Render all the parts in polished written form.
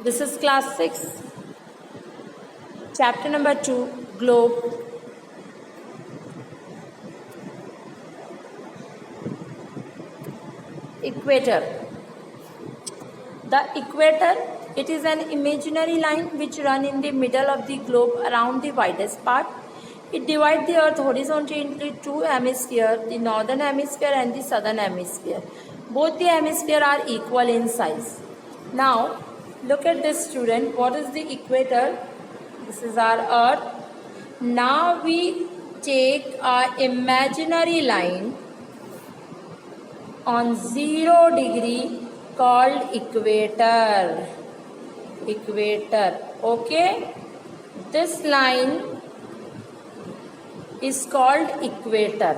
This is class 6, chapter number 2, globe. Equator. The equator, it is an imaginary line which runs in the middle of the globe around the widest part. It divides the earth horizontally into two hemispheres, the northern hemisphere and the southern hemisphere. Both the hemispheres are equal in size. Now, look at this, student. What is the equator? This is our earth. Now we take our imaginary line on 0 degree called equator. Okay? This line is called equator.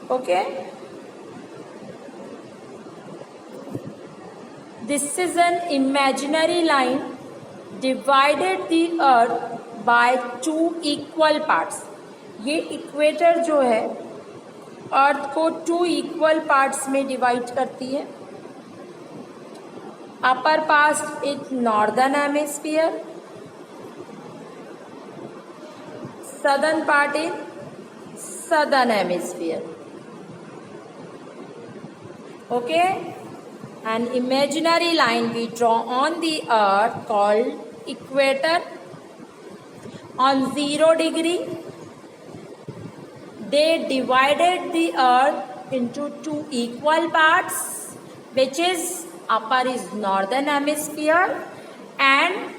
Okay? This is an imaginary line divided the earth by two equal parts. ये equator जो है अर्थ को two equal parts में divide करती है. Upper part is northern hemisphere, southern part in southern hemisphere. Okay, an imaginary line we draw on the earth called equator on 0 degree. They divided the earth into two equal parts, which is upper is northern hemisphere and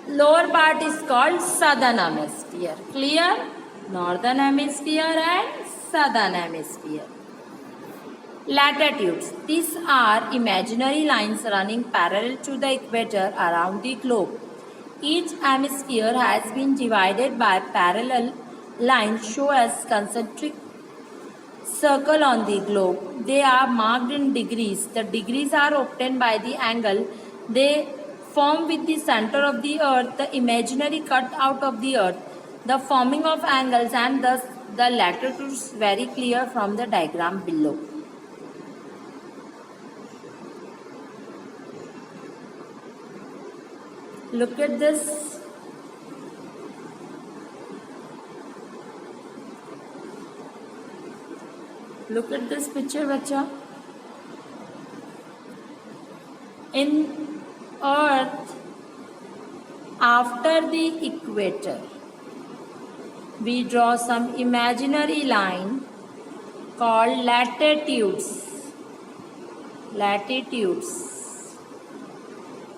lower part is called southern hemisphere. Clear? Northern hemisphere and southern hemisphere. Latitudes. These are imaginary lines running parallel to the equator around the globe. Each hemisphere has been divided by parallel lines shown as concentric circle on the globe. They are marked in degrees. The degrees are obtained by the angle they form with the center of the earth, the imaginary cut out of the earth, the forming of angles, and thus the latitudes very clear from the diagram below. Look at this. Look at this picture, bacha. In Earth, after the equator, we draw some imaginary line called latitudes.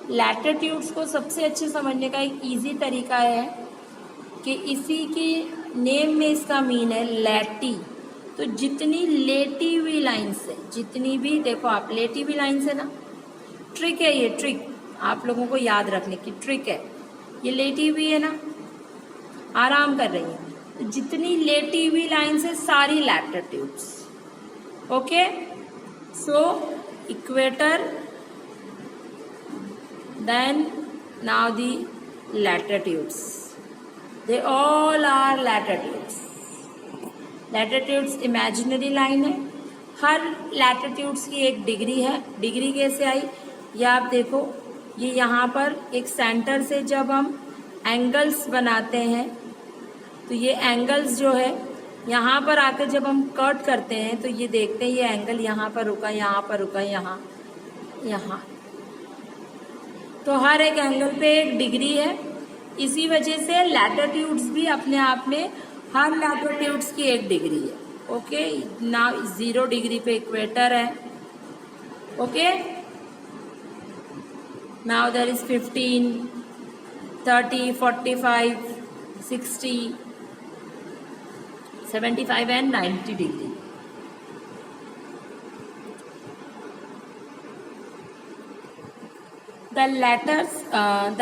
Latitudes को सबसे अच्छे समझने का एक easy तरीका है कि इसी की नेम में इसका मीन है लैटी. तो जितनी लेटी हुई लाइन्स है, जितनी भी देखो आप लेटी हुई लाइन्स है ना, ट्रिक है ये, ट्रिक आप लोगों को याद रखने की ट्रिक है. ये लेटी हुई है ना, आराम कर रही है, तो जितनी लेटी हुई लाइन्स है सारी latitudes. Okay, so equator, then now the latitudes, they all are latitudes. Latitudes imaginary line है. हर latitudes की एक डिग्री है. डिग्री कैसे आई ये आप देखो. ये यहाँ पर एक सेंटर से जब हम एंगल्स बनाते हैं तो ये एंगल्स जो है यहाँ पर आकर जब हम कट करते हैं तो ये देखते हैं ये एंगल यहाँ पर रुका, यहाँ पर रुका, यहाँ. तो हर एक एंगल पे एक डिग्री है. इसी वजह से लैटिट्यूड्स भी अपने आप में हर लैटिट्यूड्स की एक डिग्री है. ओके, ना 0 डिग्री पे इक्वेटर है. Okay, now there is 15, 30, 45, 60, 75 and 90 degree. The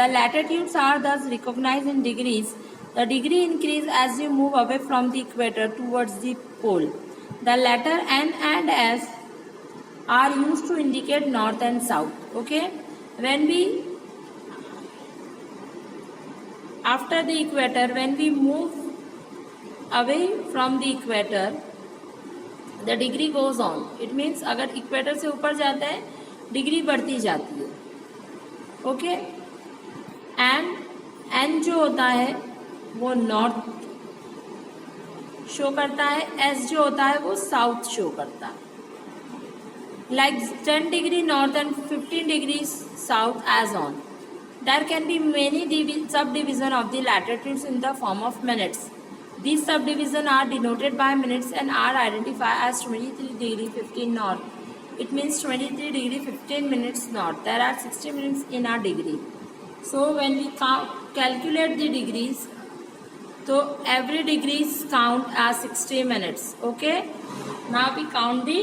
latitudes are thus recognized in degrees. The degree increase as you move away from the equator towards the pole. The letter N and S are used to indicate north and south. Okay, when we after the equator, when we move away from the equator, the degree goes on. It means अगर equator से ऊपर जाता है degree बढ़ती जाती है। Okay, N जो होता है वो नॉर्थ शो करता है, एस जो होता है वो साउथ शो करता है। Like 10 degree north and 15 degrees south as on. There can be many subdivision of the latitudes in the form of minutes. These subdivisions are denoted by minutes and are identified as 23 degree 15 north. It means 23 degree 15 minutes north. There are 60 minutes in a degree. So when we calculate the degrees, so every degrees count as 60 minutes. Okay. Now we count the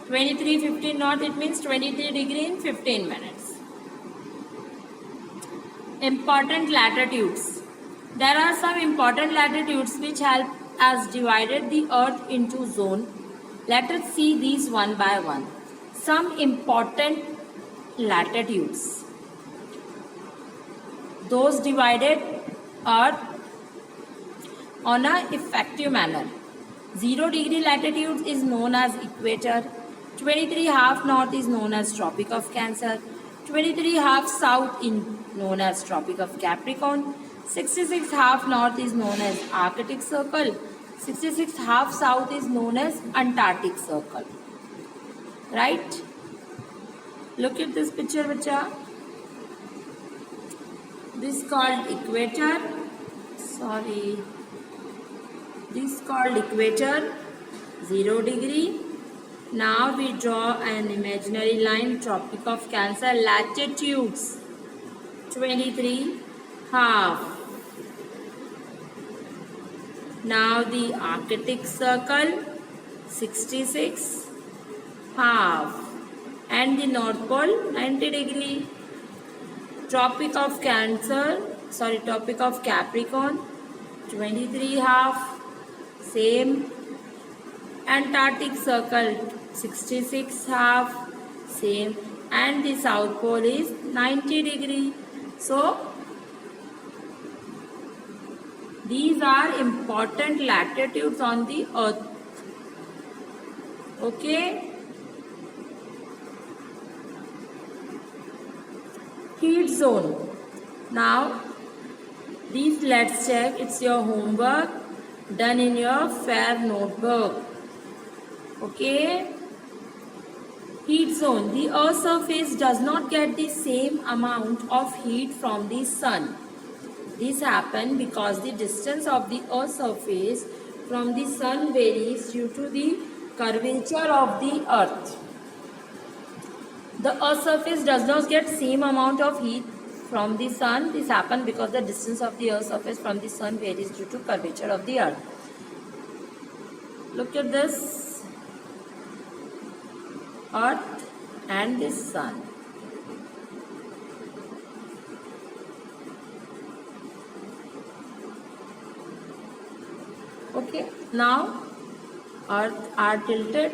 23 15 north, it means 23 degree in 15 minutes. Important latitudes. There are some important latitudes which help us divided the earth into zone. Let us see these one by one. Some important latitudes. Those divided earth on a effective manner. 0 degree latitude is known as equator. 23 half north is known as Tropic of Cancer. 23 half south is known as Tropic of Capricorn. 66 half north is known as Arctic Circle. 66 half south is known as Antarctic Circle. Right? Look at this picture, bacha. This is called equator. Sorry. This is called equator. 0 degree. Now we draw an imaginary line, Tropic of Cancer, latitudes 23 half. Now the Arctic Circle 66 half and the North Pole 90 degree. Tropic of Capricorn 23 half, same. Antarctic Circle 66 half, same, and the South Pole is 90 degree. So these are important latitudes on the earth. Okay. Heat zone. Now these, let's check, it's your homework done in your fair notebook. Okay. Heat zone. The Earth's surface does not get the same amount of heat from the sun. This happens because the distance of the Earth's surface from the sun varies due to the curvature of the Earth. The Earth's surface does not get same amount of heat from the sun. This happens because the distance of the Earth's surface from the sun varies due to curvature of the Earth. Look at this. Earth and the sun. Okay, now Earth are tilted.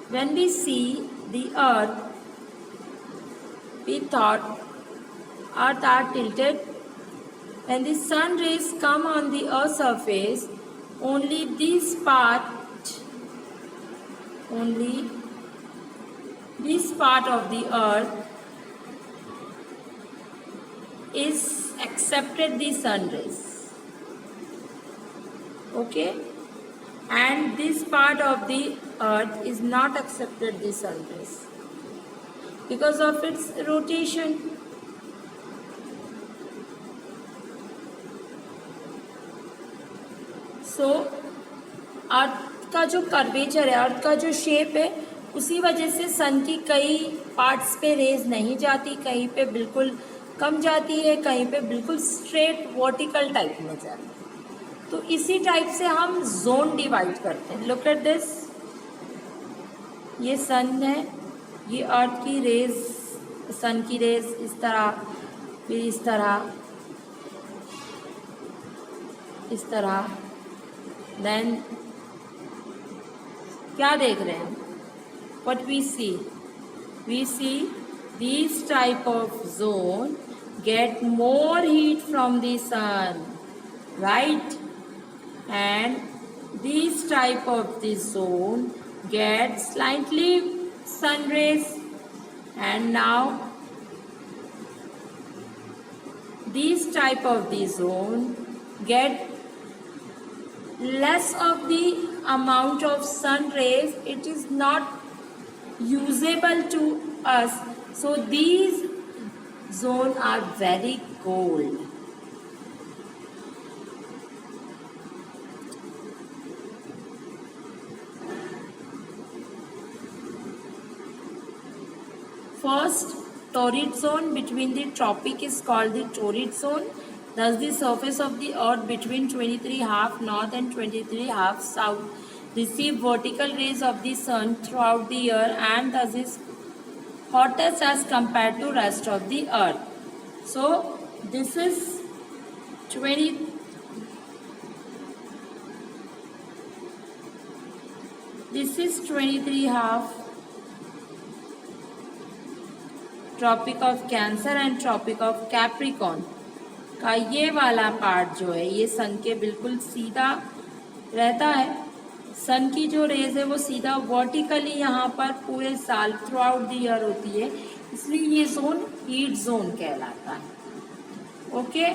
When we see the Earth, we thought Earth are tilted. When the sun rays come on the Earth's surface, only this part of the Earth is accepted the sun rays. Okay, and this part of the Earth is not accepted the sun rays because of its rotation. So अर्थ का जो curvature है, अर्थ का जो shape है, उसी वजह से सन की कई पार्ट्स पे रेज नहीं जाती, कहीं पे बिल्कुल कम जाती है, कहीं पे बिल्कुल स्ट्रेट वर्टिकल टाइप में जाती है। तो इसी टाइप से हम जोन डिवाइड करते हैं। लुक एट दिस, ये सन है, ये अर्थ की रेज, सन की रेज इस तरह, फिर इस तरह, इस तरह, देन क्या देख रहे हैं? What we see? We see these type of zone get more heat from the sun, right? And these type of the zone get slightly sun rays, and now these type of the zone get less of the amount of sun rays. It is not usable to us, so these zones are very cold. First torrid zone between the tropic is called the torrid zone. Thus the surface of the earth between 23½ north and 23½ south receive vertical rays of the sun throughout the year, and thus is hottest as compared to rest of the earth. So this is 23½ tropic of cancer and tropic of Capricorn का ये वाला part जो है ये सन के बिल्कुल सीधा रहता है। सन की जो रेज है वो सीधा वर्टिकली यहाँ पर पूरे साल थ्रू आउट द ईयर होती है, इसलिए ये जोन हीट जोन कहलाता है। Okay,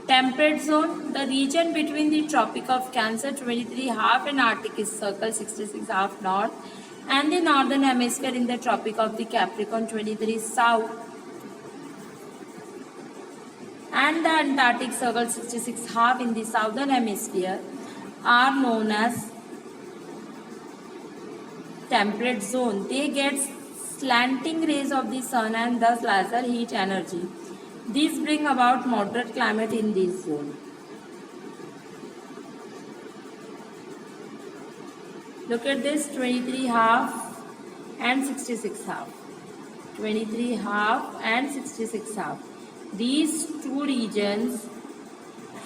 temperate zone, the region between the tropic of cancer 23½ and arctic circle 66½ north and the northern hemisphere in the tropic of the capricorn 23 south and the antarctic circle 66½ in the southern hemisphere are known as temperate zone. They get slanting rays of the sun and thus laser heat energy. These bring about moderate climate in this zone. Look at this 23½ and 66½ 23½ and 66½ These two regions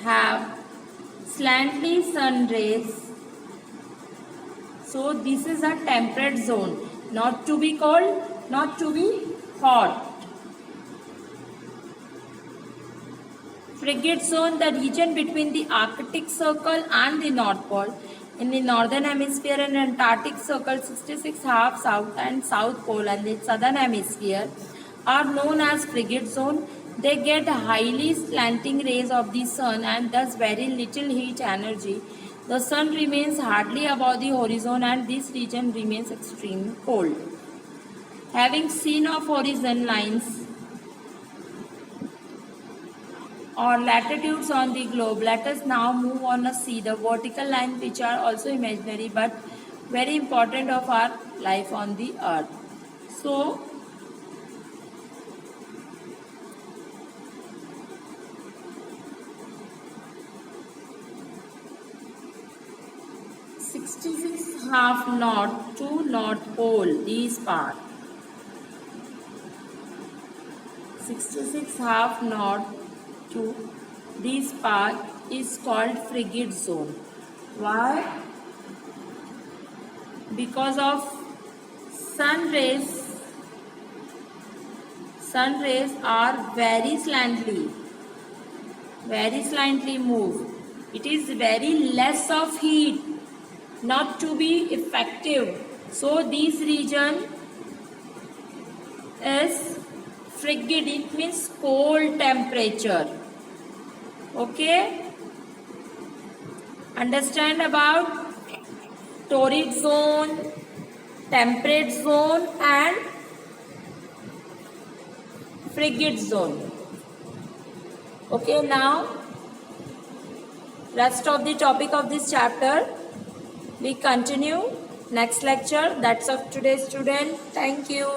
have slantly sun rays. So this is a temperate zone, not to be cold, not to be hot. Frigate zone, the region between the Arctic Circle and the North Pole in the northern hemisphere and Antarctic Circle 66½ south and South Pole and the southern hemisphere are known as frigate zone. They get highly slanting rays of the sun and thus very little heat energy. The sun remains hardly above the horizon and this region remains extremely cold. Having seen of horizon lines or latitudes on the globe, let us now move on to see the vertical lines, which are also imaginary but very important of our life on the earth. So, (66½ north to North Pole, these part. 66½ north to this part is called frigate zone. Why? Because of sun rays are very slightly move. It is very less of heat, not to be effective. So this region is frigid, it means cold temperature. Okay, understand about torrid zone, temperate zone and frigid zone. Okay, now rest of the topic of this chapter we continue next lecture. That's of today's student. Thank you.